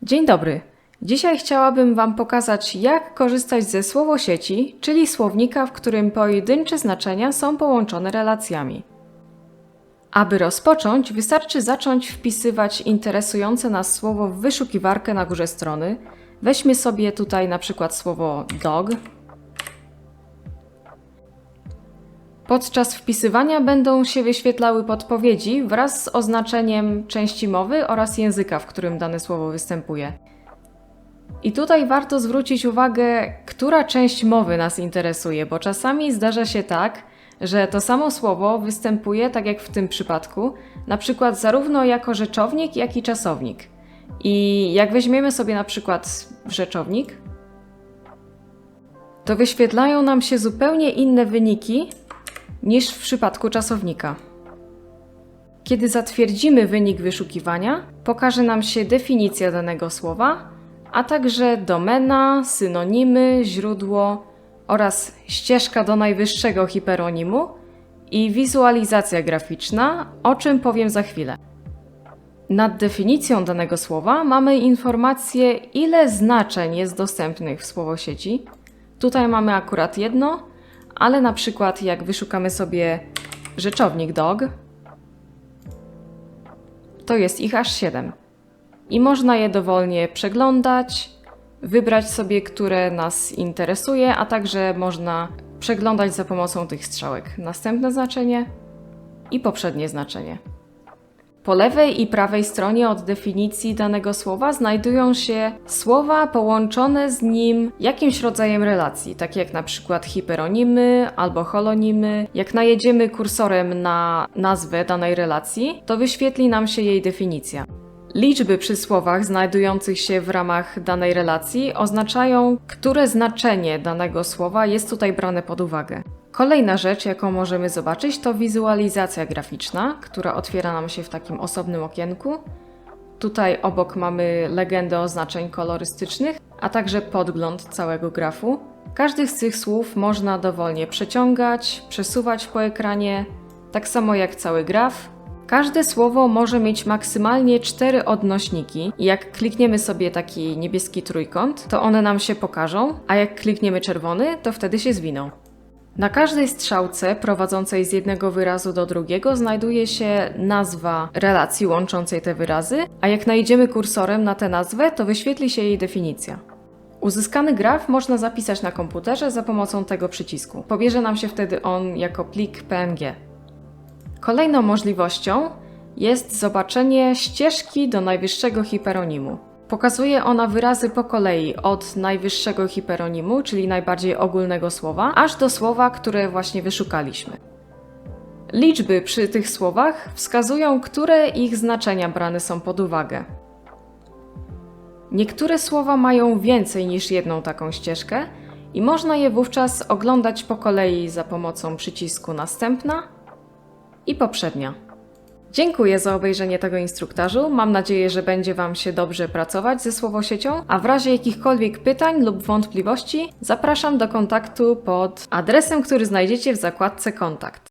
Dzień dobry. Dzisiaj chciałabym Wam pokazać, jak korzystać ze słowosieci, czyli słownika, w którym pojedyncze znaczenia są połączone relacjami. Aby rozpocząć, wystarczy zacząć wpisywać interesujące nas słowo w wyszukiwarkę na górze strony. Weźmy sobie tutaj na przykład słowo dog. Podczas wpisywania będą się wyświetlały podpowiedzi wraz z oznaczeniem części mowy oraz języka, w którym dane słowo występuje. I tutaj warto zwrócić uwagę, która część mowy nas interesuje, bo czasami zdarza się tak, że to samo słowo występuje, tak jak w tym przypadku, na przykład zarówno jako rzeczownik, jak i czasownik. I jak weźmiemy sobie na przykład rzeczownik, to wyświetlają nam się zupełnie inne wyniki niż w przypadku czasownika. Kiedy zatwierdzimy wynik wyszukiwania, pokaże nam się definicja danego słowa, a także domena, synonimy, źródło oraz ścieżka do najwyższego hiperonimu i wizualizacja graficzna, o czym powiem za chwilę. Nad definicją danego słowa mamy informację, ile znaczeń jest dostępnych w słowosieci. Tutaj mamy akurat jedno, ale na przykład jak wyszukamy sobie rzeczownik dog, to jest ich aż 7. I można je dowolnie przeglądać, wybrać sobie, które nas interesuje, a także można przeglądać za pomocą tych strzałek następne znaczenie i poprzednie znaczenie. Po lewej i prawej stronie od definicji danego słowa znajdują się słowa połączone z nim jakimś rodzajem relacji, takie jak na przykład hiperonimy albo holonimy. Jak najedziemy kursorem na nazwę danej relacji, to wyświetli nam się jej definicja. Liczby przy słowach znajdujących się w ramach danej relacji oznaczają, które znaczenie danego słowa jest tutaj brane pod uwagę. Kolejna rzecz, jaką możemy zobaczyć, to wizualizacja graficzna, która otwiera nam się w takim osobnym okienku. Tutaj obok mamy legendę oznaczeń kolorystycznych, a także podgląd całego grafu. Każdy z tych słów można dowolnie przeciągać, przesuwać po ekranie, tak samo jak cały graf. Każde słowo może mieć maksymalnie 4 odnośniki i jak klikniemy sobie taki niebieski trójkąt, to one nam się pokażą, a jak klikniemy czerwony, to wtedy się zwiną. Na każdej strzałce prowadzącej z jednego wyrazu do drugiego znajduje się nazwa relacji łączącej te wyrazy, a jak najedziemy kursorem na tę nazwę, to wyświetli się jej definicja. Uzyskany graf można zapisać na komputerze za pomocą tego przycisku. Pobierze nam się wtedy on jako plik PNG. Kolejną możliwością jest zobaczenie ścieżki do najwyższego hiperonimu. Pokazuje ona wyrazy po kolei od najwyższego hiperonimu, czyli najbardziej ogólnego słowa, aż do słowa, które właśnie wyszukaliśmy. Liczby przy tych słowach wskazują, które ich znaczenia brane są pod uwagę. Niektóre słowa mają więcej niż jedną taką ścieżkę i można je wówczas oglądać po kolei za pomocą przycisku Następna i Poprzednia. Dziękuję za obejrzenie tego instruktażu. Mam nadzieję, że będzie Wam się dobrze pracować ze słowosiecią, a w razie jakichkolwiek pytań lub wątpliwości zapraszam do kontaktu pod adresem, który znajdziecie w zakładce Kontakt.